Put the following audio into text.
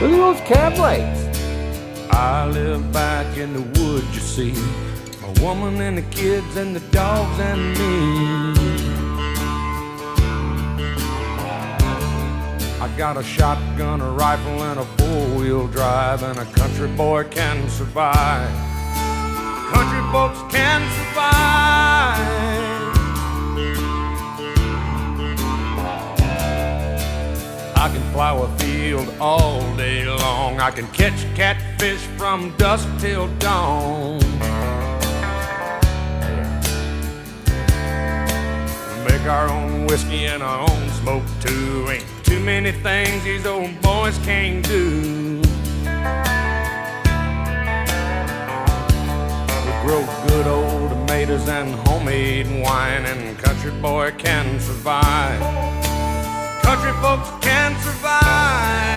Look at those cab lights. I live back in the woods, you see. My woman and the kids and the dogs and me. I got a shotgun, a rifle, and a four-wheel drive, and a country boy can survive. Country folks can survive. I can plow a field all day long. I can catch catfish from dusk till dawn. Make our own whiskey and our own smoke too. Ain't too many things these old boys can't do. We grow good old tomatoes and homemade wine, and country boy can survive. Country folks can survive.